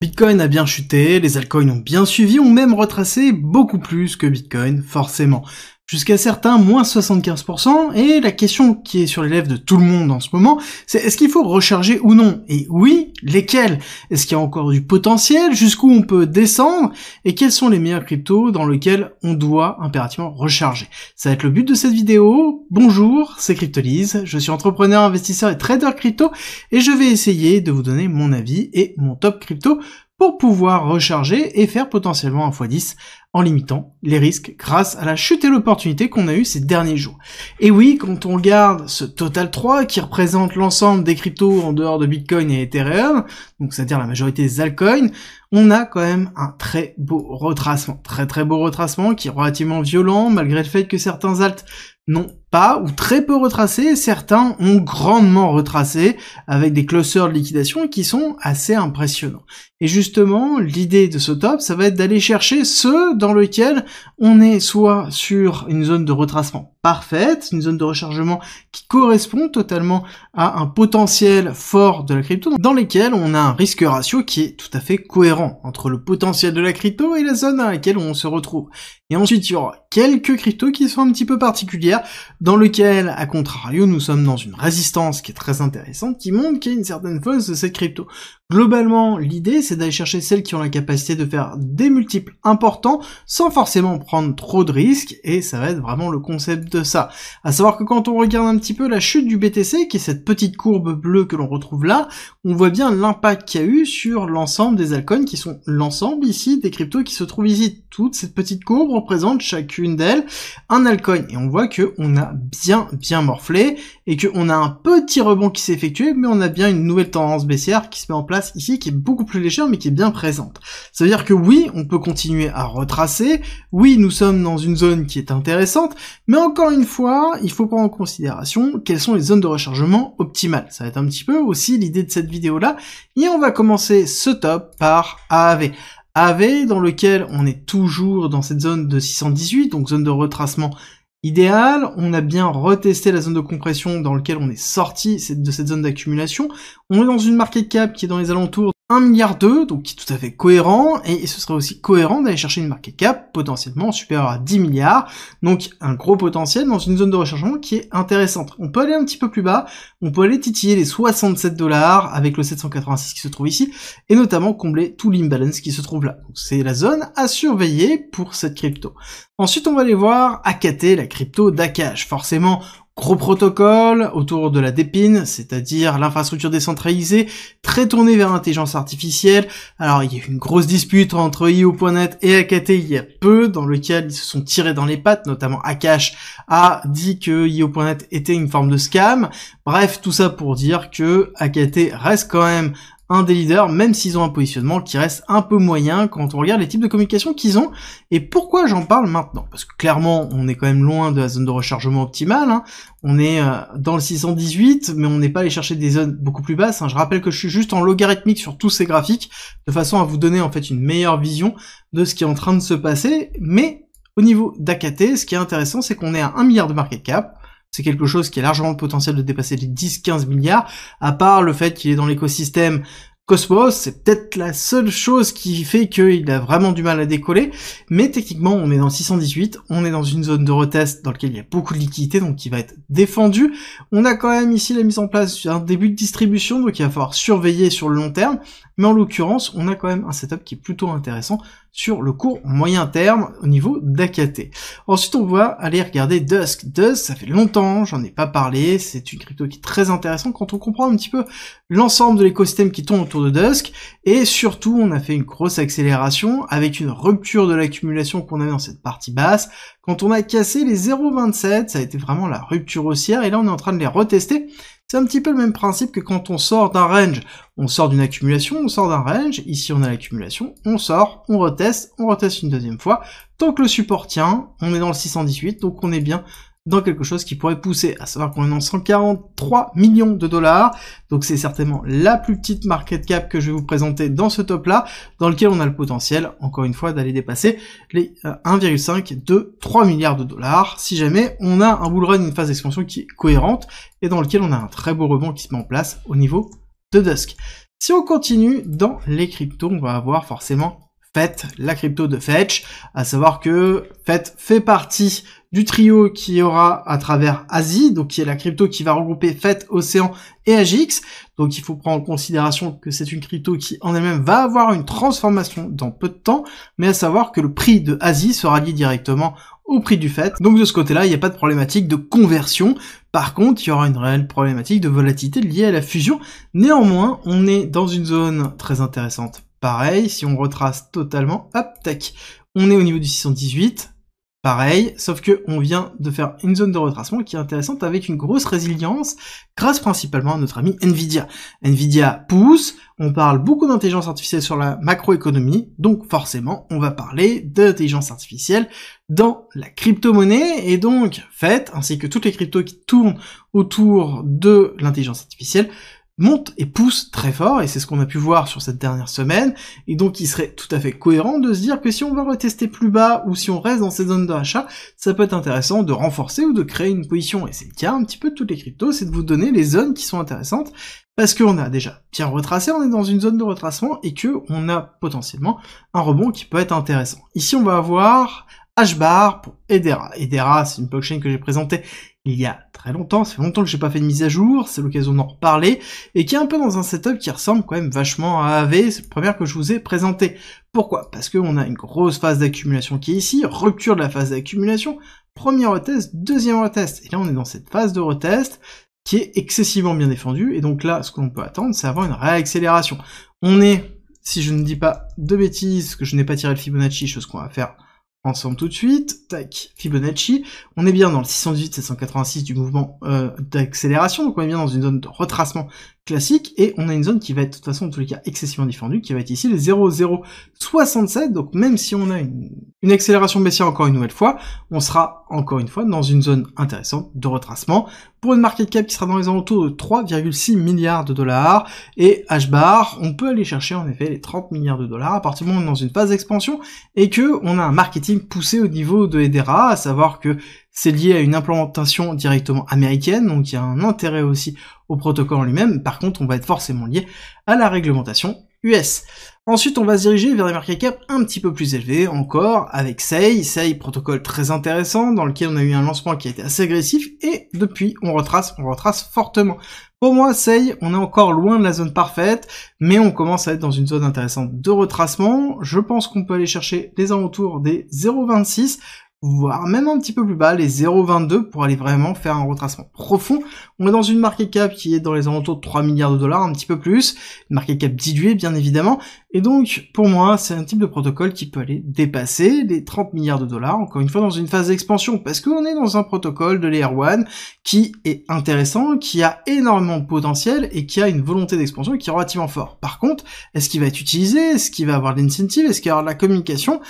Bitcoin a bien chuté, les altcoins ont bien suivi, ont même retracé beaucoup plus que Bitcoin, forcément. Jusqu'à certains, moins 75%, et la question qui est sur les lèvres de tout le monde en ce moment, c'est est-ce qu'il faut recharger ou non? Et oui, lesquels? Est-ce qu'il y a encore du potentiel? Jusqu'où on peut descendre? Et quels sont les meilleurs cryptos dans lesquels on doit impérativement recharger? Ça va être le but de cette vidéo. Bonjour, c'est Cryptolyse, je suis entrepreneur, investisseur et trader crypto, et je vais essayer de vous donner mon avis et mon top crypto pour pouvoir recharger et faire potentiellement un x10 en limitant les risques grâce à la chute et l'opportunité qu'on a eu ces derniers jours. Et oui, quand on regarde ce Total 3 qui représente l'ensemble des cryptos en dehors de Bitcoin et Ethereum, donc c'est-à-dire la majorité des altcoins, on a quand même un très beau retracement, très beau retracement qui est relativement violent malgré le fait que certains alts n'ont pas ou très peu retracé, certains ont grandement retracé avec des clusters de liquidation qui sont assez impressionnants. Et justement, l'idée de ce top, ça va être d'aller chercher ceux dans lesquels on est soit sur une zone de retracement parfaite, une zone de rechargement qui correspond totalement à un potentiel fort de la crypto, dans lesquels on a un risque ratio qui est tout à fait cohérent entre le potentiel de la crypto et la zone dans laquelle on se retrouve. Et ensuite, il y aura quelques cryptos qui sont un petit peu particulières, dans lequel, à contrario, nous sommes dans une résistance qui est très intéressante, qui montre qu'il y a une certaine force de cette crypto. Globalement, l'idée, c'est d'aller chercher celles qui ont la capacité de faire des multiples importants, sans forcément prendre trop de risques, et ça va être vraiment le concept de ça. À savoir que quand on regarde un petit peu la chute du BTC, qui est cette petite courbe bleue que l'on retrouve là, on voit bien l'impact qu'il y a eu sur l'ensemble des altcoins, qui sont l'ensemble ici des cryptos qui se trouvent ici. Toute cette petite courbe représente chacune d'elles un altcoin, et on voit que on a bien morflé, et qu'on a un petit rebond qui s'est effectué, mais on a bien une nouvelle tendance baissière qui se met en place ici, qui est beaucoup plus légère, mais qui est bien présente. Ça veut dire que oui, on peut continuer à retracer, oui, nous sommes dans une zone qui est intéressante, mais encore une fois, il faut prendre en considération quelles sont les zones de rechargement optimales. Ça va être un petit peu aussi l'idée de cette vidéo-là, et on va commencer ce top par AAV. AAV, dans lequel on est toujours dans cette zone de 618, donc zone de retracement idéal, on a bien retesté la zone de compression dans laquelle on est sorti de cette zone d'accumulation, on est dans une market cap qui est dans les alentours de 1,2 milliard, donc qui est tout à fait cohérent, et ce serait aussi cohérent d'aller chercher une market cap potentiellement supérieure à 10 milliards, donc un gros potentiel dans une zone de rechargement qui est intéressante. On peut aller un petit peu plus bas, on peut aller titiller les 67 $ avec le 786 qui se trouve ici, et notamment combler tout l'imbalance qui se trouve là. Donc c'est la zone à surveiller pour cette crypto. Ensuite, on va aller voir AKT, la crypto d'Akash. Forcément, gros protocole autour de la DePIN, c'est-à-dire l'infrastructure décentralisée, très tournée vers l'intelligence artificielle. Alors, il y a eu une grosse dispute entre IO.net et AKT il y a peu, dans lequel ils se sont tirés dans les pattes, notamment Akash a dit que IO.net était une forme de scam. Bref, tout ça pour dire que AKT reste quand même un des leaders, même s'ils ont un positionnement qui reste un peu moyen quand on regarde les types de communication qu'ils ont. Et pourquoi j'en parle maintenant? Parce que clairement, on est quand même loin de la zone de rechargement optimale, hein. On est dans le 618, mais on n'est pas allé chercher des zones beaucoup plus basses, hein. Je rappelle que je suis juste en logarithmique sur tous ces graphiques, de façon à vous donner en fait une meilleure vision de ce qui est en train de se passer. Mais au niveau d'AKT, ce qui est intéressant, c'est qu'on est à 1 milliard de market cap. C'est quelque chose qui a largement le potentiel de dépasser les 10-15 milliards, à part le fait qu'il est dans l'écosystème Cosmos, c'est peut-être la seule chose qui fait qu'il a vraiment du mal à décoller, mais techniquement on est dans le 618, on est dans une zone de retest dans laquelle il y a beaucoup de liquidité, donc qui va être défendue. On a quand même ici la mise en place d'un début de distribution, donc il va falloir surveiller sur le long terme, mais en l'occurrence on a quand même un setup qui est plutôt intéressant sur le court moyen terme au niveau d'AKT. Ensuite on va aller regarder Dusk. Dusk, ça fait longtemps, j'en ai pas parlé, c'est une crypto qui est très intéressante quand on comprend un petit peu l'ensemble de l'écosystème qui tourne autour de Dusk, et surtout on a fait une grosse accélération avec une rupture de l'accumulation qu'on avait dans cette partie basse. Quand on a cassé les 0,27, ça a été vraiment la rupture haussière, et là on est en train de les retester. C'est un petit peu le même principe que quand on sort d'un range, on sort d'une accumulation, on sort d'un range, ici on a l'accumulation, on sort, on reteste une deuxième fois. Tant que le support tient, on est dans le 618, donc on est bien dans quelque chose qui pourrait pousser, à savoir qu'on est dans 143 millions de $, donc c'est certainement la plus petite market cap que je vais vous présenter dans ce top-là, dans lequel on a le potentiel, encore une fois, d'aller dépasser les 1,5, 2, 3 milliards de $, si jamais on a un bull run, une phase d'expansion qui est cohérente, et dans lequel on a un très beau rebond qui se met en place au niveau de Dusk. Si on continue dans les cryptos, on va avoir forcément Fetch, la crypto de Fetch, à savoir que Fetch fait partie du trio qui y aura à travers Asie, donc qui est la crypto qui va regrouper Fetch, Océan et AGX. Donc il faut prendre en considération que c'est une crypto qui en elle-même va avoir une transformation dans peu de temps, mais à savoir que le prix de Asie sera lié directement au prix du Fetch. Donc de ce côté-là, il n'y a pas de problématique de conversion. Par contre, il y aura une réelle problématique de volatilité liée à la fusion. Néanmoins, on est dans une zone très intéressante. Pareil, si on retrace totalement, hop, tac, on est au niveau du 618, pareil, sauf que on vient de faire une zone de retracement qui est intéressante avec une grosse résilience, grâce principalement à notre ami Nvidia. Nvidia pousse, on parle beaucoup d'intelligence artificielle sur la macroéconomie, donc forcément, on va parler d'intelligence artificielle dans la crypto-monnaie, et donc, Fetch, ainsi que toutes les cryptos qui tournent autour de l'intelligence artificielle, monte et pousse très fort, et c'est ce qu'on a pu voir sur cette dernière semaine, et donc il serait tout à fait cohérent de se dire que si on va retester plus bas, ou si on reste dans ces zones de rachat, ça peut être intéressant de renforcer ou de créer une position, et c'est le cas un petit peu de toutes les cryptos, c'est de vous donner les zones qui sont intéressantes, parce qu'on a déjà bien retracé, on est dans une zone de retracement, et que on a potentiellement un rebond qui peut être intéressant. Ici on va avoir HBAR pour Hedera. Hedera, c'est une blockchain que j'ai présentée il y a très longtemps, ça fait longtemps que j'ai pas fait de mise à jour, c'est l'occasion d'en reparler, et qui est un peu dans un setup qui ressemble quand même vachement à AV, c'est la première que je vous ai présentée. Pourquoi? Parce qu'on a une grosse phase d'accumulation qui est ici, rupture de la phase d'accumulation, premier retest, deuxième retest, et là on est dans cette phase de retest qui est excessivement bien défendue, et donc là, ce que l'on peut attendre, c'est avoir une réaccélération. On est, si je ne dis pas de bêtises, que je n'ai pas tiré le Fibonacci, chose qu'on va faire ensemble tout de suite, tac, Fibonacci, on est bien dans le 618-786 du mouvement d'accélération, donc on est bien dans une zone de retracement classique, et on a une zone qui va être de toute façon, en tous les cas, excessivement défendue, qui va être ici les 0,067, donc même si on a une accélération baissière encore une nouvelle fois, on sera encore une fois dans une zone intéressante de retracement, pour une market cap qui sera dans les alentours de 3,6 milliards de dollars, et HBAR, on peut aller chercher en effet les 30 milliards de dollars, à partir du moment où on est dans une phase d'expansion, et que on a un marketing poussé au niveau de Hedera, à savoir que c'est lié à une implémentation directement américaine, donc il y a un intérêt aussi au protocole en lui-même. Par contre, on va être forcément lié à la réglementation US. Ensuite, on va se diriger vers des market cap un petit peu plus élevés, encore, avec Sei, protocole très intéressant, dans lequel on a eu un lancement qui a été assez agressif, et depuis, on retrace fortement. Pour moi, Sei, on est encore loin de la zone parfaite, mais on commence à être dans une zone intéressante de retracement. Je pense qu'on peut aller chercher les alentours des 0,26, voire même un petit peu plus bas, les 0,22 pour aller vraiment faire un retracement profond. On est dans une market cap qui est dans les alentours de 3 milliards de dollars, un petit peu plus, une market cap diluée bien évidemment, et donc pour moi c'est un type de protocole qui peut aller dépasser les 30 milliards de dollars, encore une fois dans une phase d'expansion, parce qu'on est dans un protocole de Layer 1 qui est intéressant, qui a énormément de potentiel et qui a une volonté d'expansion qui est relativement fort. Par contre, est-ce qu'il va être utilisé, est-ce qu'il va avoir de l'incentive, est-ce qu'il va y avoir de la communication?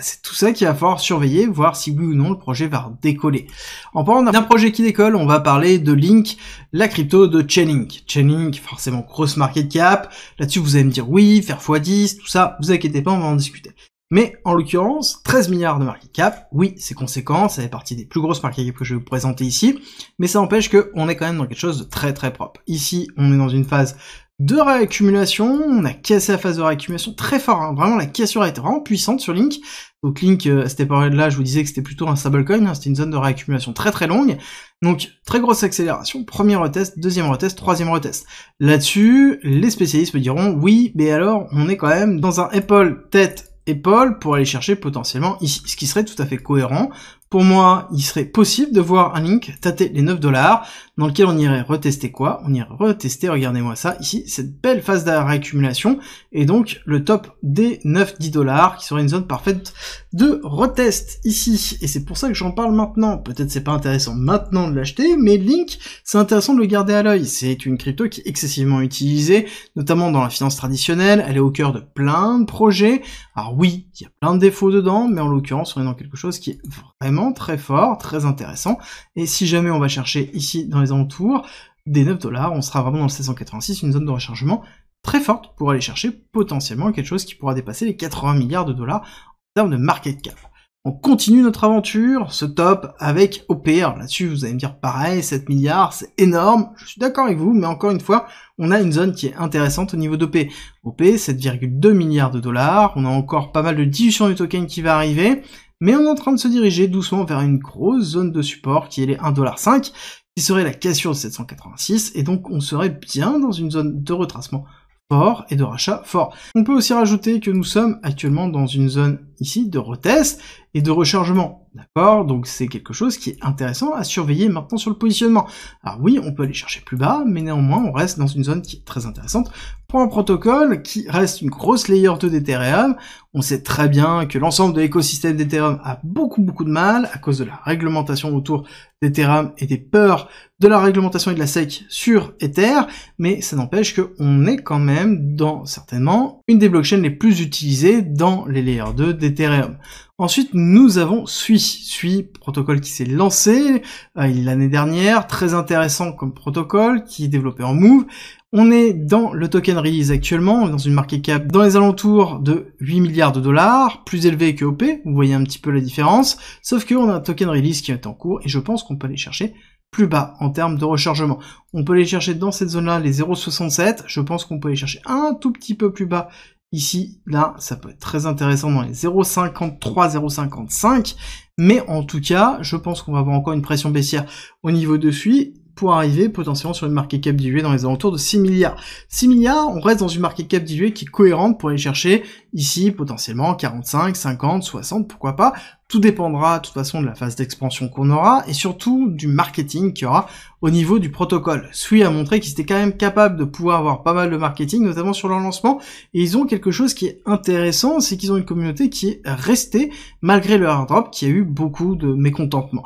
C'est tout ça qu'il va falloir surveiller, voir si oui ou non le projet va décoller. En parlant d'un projet qui décolle, on va parler de Link, la crypto de Chainlink. Chainlink, forcément grosse market cap, là-dessus vous allez me dire oui, faire x10, tout ça, vous inquiétez pas, on va en discuter. Mais en l'occurrence, 13 milliards de market cap, oui, c'est conséquent, ça fait partie des plus grosses market cap que je vais vous présenter ici, mais ça empêche qu'on est quand même dans quelque chose de très très propre. Ici, on est dans une phase de réaccumulation, on a cassé la phase de réaccumulation très fort, hein. Vraiment la cassure a été vraiment puissante sur Link, donc Link, à cette période-là, je vous disais que c'était plutôt un stablecoin, hein. C'était une zone de réaccumulation très très longue, donc très grosse accélération, premier retest, deuxième retest, troisième retest. Là-dessus, les spécialistes me diront, oui, mais alors, on est quand même dans un épaule pour aller chercher potentiellement ici, ce qui serait tout à fait cohérent. Pour moi, il serait possible de voir un Link tâter les 9 $, dans lequel on irait retester quoi? On irait retester, regardez-moi ça, ici, cette belle phase de réaccumulation, et donc le top des 9-10 $, qui serait une zone parfaite de retest ici. Et c'est pour ça que j'en parle maintenant. Peut-être c'est pas intéressant maintenant de l'acheter, mais Link, c'est intéressant de le garder à l'œil. C'est une crypto qui est excessivement utilisée, notamment dans la finance traditionnelle, elle est au cœur de plein de projets. Alors oui, il y a plein de défauts dedans, mais en l'occurrence, on est dans quelque chose qui est vraiment très fort, très intéressant, et si jamais on va chercher ici dans les alentours des 9 $, on sera vraiment dans le 786, une zone de rechargement très forte pour aller chercher potentiellement quelque chose qui pourra dépasser les 80 milliards de dollars en termes de market cap. On continue notre aventure, ce top, avec OP. Alors là-dessus, vous allez me dire pareil, 7 milliards, c'est énorme. Je suis d'accord avec vous, mais encore une fois, on a une zone qui est intéressante au niveau d'OP. OP, 7,2 milliards de dollars. On a encore pas mal de dilution du token qui va arriver. Mais on est en train de se diriger doucement vers une grosse zone de support qui est les 1,5$, qui serait la cassure de 786. Et donc, on serait bien dans une zone de retracement fort et de rachat fort. On peut aussi rajouter que nous sommes actuellement dans une zone ici de retest et de rechargement, d'accord? Donc c'est quelque chose qui est intéressant à surveiller maintenant sur le positionnement. Alors oui, on peut aller chercher plus bas, mais néanmoins on reste dans une zone qui est très intéressante pour un protocole qui reste une grosse layer 2 d'Ethereum. On sait très bien que l'ensemble de l'écosystème d'Ethereum a beaucoup de mal à cause de la réglementation autour d'Ethereum et des peurs de la réglementation et de la SEC sur Ether, mais ça n'empêche qu'on est quand même dans, certainement, une des blockchains les plus utilisées dans les layers 2 d'Ethereum. Ensuite, nous avons Sui, protocole qui s'est lancé l'année dernière, très intéressant comme protocole, qui est développé en Move. On est dans le token release actuellement, dans une market cap dans les alentours de 8 milliards de dollars, plus élevé que OP, vous voyez un petit peu la différence, sauf qu'on a un token release qui est en cours, et je pense qu'on peut aller chercher plus bas en termes de rechargement. On peut aller chercher dans cette zone-là les 0,67, je pense qu'on peut aller chercher un tout petit peu plus bas ici, là, ça peut être très intéressant dans les 0,53, 0,55, mais en tout cas, je pense qu'on va avoir encore une pression baissière au niveau de Sui, pour arriver potentiellement sur une market cap diluée dans les alentours de 6 milliards. 6 milliards, on reste dans une market cap diluée qui est cohérente pour aller chercher ici potentiellement 45, 50, 60, pourquoi pas. Tout dépendra de toute façon de la phase d'expansion qu'on aura et surtout du marketing qu'il y aura au niveau du protocole. Sui a montré qu'ils étaient quand même capables de pouvoir avoir pas mal de marketing, notamment sur leur lancement, et ils ont quelque chose qui est intéressant, c'est qu'ils ont une communauté qui est restée malgré le airdrop, qui a eu beaucoup de mécontentement.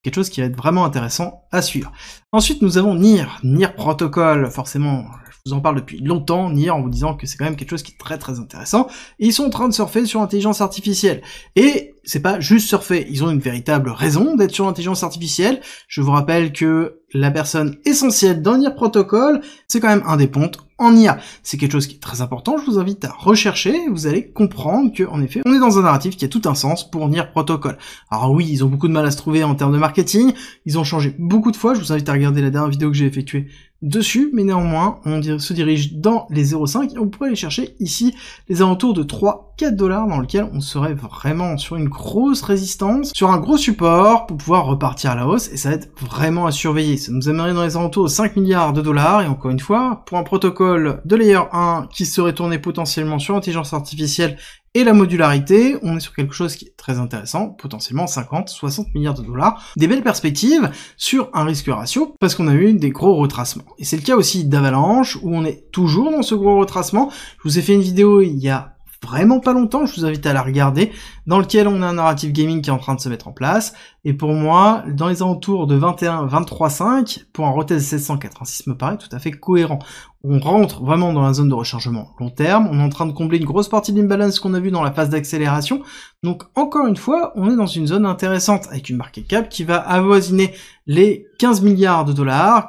Quelque chose qui va être vraiment intéressant à suivre. Ensuite, nous avons NIR Protocol, forcément, je vous en parle depuis longtemps, NIR, en vous disant que c'est quand même quelque chose qui est très intéressant, et ils sont en train de surfer sur l'intelligence artificielle. Et c'est pas juste surfer, ils ont une véritable raison d'être sur l'intelligence artificielle. Je vous rappelle que la personne essentielle dans NIR Protocol, c'est quand même un des pontes en IA. C'est quelque chose qui est très important, je vous invite à rechercher, vous allez comprendre que, en effet, on est dans un narratif qui a tout un sens pour NIR Protocol. Alors oui, ils ont beaucoup de mal à se trouver en termes de marketing, ils ont changé beaucoup de fois, je vous invite à regarder la dernière vidéo que j'ai effectuée dessus, mais néanmoins, on se dirige dans les 0,5 et on pourrait aller chercher ici les alentours de 3-4 dollars dans lequel on serait vraiment sur une grosse résistance, sur un gros support pour pouvoir repartir à la hausse et ça va être vraiment à surveiller. Ça nous amènerait dans les alentours de 5 milliards de dollars et encore une fois, pour un protocole de layer 1 qui serait tourné potentiellement sur l'intelligence artificielle et la modularité, on est sur quelque chose qui est très intéressant, potentiellement 50-60 milliards de dollars. Des belles perspectives sur un risque ratio, parce qu'on a eu des gros retracements. Et c'est le cas aussi d'Avalanche, où on est toujours dans ce gros retracement. Je vous ai fait une vidéo il y a vraiment pas longtemps, je vous invite à la regarder, dans lequel on a un narrative gaming qui est en train de se mettre en place, et pour moi, dans les alentours de 21, 23,5, pour un retest 786 me paraît tout à fait cohérent. On rentre vraiment dans la zone de rechargement long terme, on est en train de combler une grosse partie de l'imbalance qu'on a vu dans la phase d'accélération, donc encore une fois, on est dans une zone intéressante, avec une market cap qui va avoisiner les 15 milliards de dollars,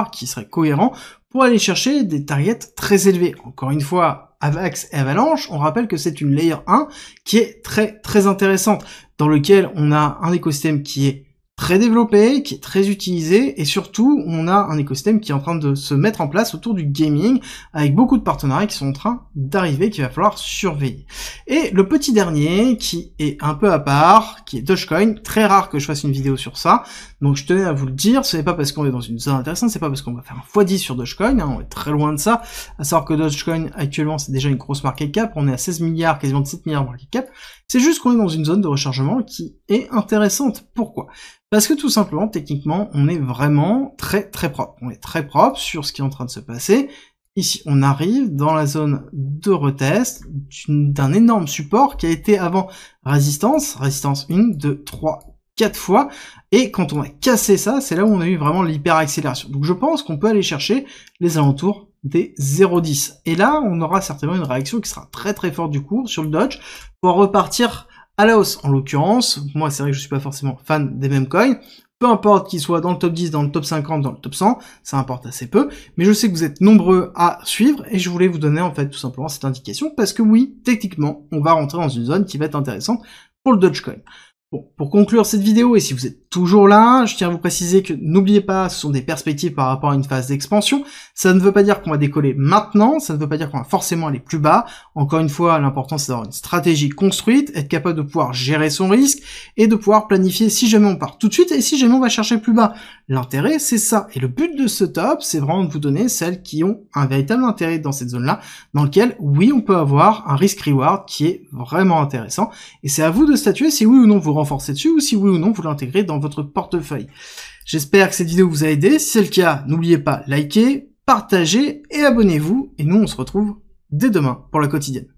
qui serait cohérent, pour aller chercher des targets très élevés. Encore une fois, Avax et Avalanche, on rappelle que c'est une layer 1 qui est très intéressante, dans lequel on a un écosystème qui est très développé, qui est très utilisé, et surtout, on a un écosystème qui est en train de se mettre en place autour du gaming, avec beaucoup de partenariats qui sont en train d'arriver, qu'il va falloir surveiller. Et le petit dernier, qui est un peu à part, qui est Dogecoin, très rare que je fasse une vidéo sur ça, donc je tenais à vous le dire, ce n'est pas parce qu'on est dans une zone intéressante, c'est pas parce qu'on va faire un x10 sur Dogecoin, hein, on est très loin de ça, à savoir que Dogecoin, actuellement, c'est déjà une grosse market cap, on est à 16 milliards, quasiment 17 milliards de market cap, c'est juste qu'on est dans une zone de rechargement qui est intéressante. Pourquoi ? Parce que tout simplement, techniquement, on est vraiment très propre. On est très propre sur ce qui est en train de se passer. Ici, on arrive dans la zone de retest d'un énorme support qui a été avant résistance 1, 2, 3, 4 fois. Et quand on a cassé ça, c'est là où on a eu vraiment l'hyper-accélération. Donc je pense qu'on peut aller chercher les alentours des 0,10. Et là, on aura certainement une réaction qui sera très forte du cours sur le Doge pour repartir à la hausse. En l'occurrence, moi c'est vrai que je suis pas forcément fan des mêmes coins, peu importe qu'ils soient dans le top 10, dans le top 50, dans le top 100, ça importe assez peu, mais je sais que vous êtes nombreux à suivre, et je voulais vous donner en fait tout simplement cette indication, parce que oui, techniquement, on va rentrer dans une zone qui va être intéressante pour le Dogecoin. Bon, pour conclure cette vidéo, et si vous êtes toujours là, je tiens à vous préciser que n'oubliez pas, ce sont des perspectives par rapport à une phase d'expansion. Ça ne veut pas dire qu'on va décoller maintenant, ça ne veut pas dire qu'on va forcément aller plus bas. Encore une fois, l'important c'est d'avoir une stratégie construite, être capable de pouvoir gérer son risque, et de pouvoir planifier si jamais on part tout de suite, et si jamais on va chercher plus bas. L'intérêt, c'est ça. Et le but de ce top, c'est vraiment de vous donner celles qui ont un véritable intérêt dans cette zone-là, dans lequel, oui, on peut avoir un risk-reward qui est vraiment intéressant, et c'est à vous de statuer si oui ou non vous renforcer dessus ou si oui ou non vous l'intégrez dans votre portefeuille. J'espère que cette vidéo vous a aidé. Si c'est le cas, n'oubliez pas, likez, partagez et abonnez-vous. Et nous, on se retrouve dès demain pour la quotidienne.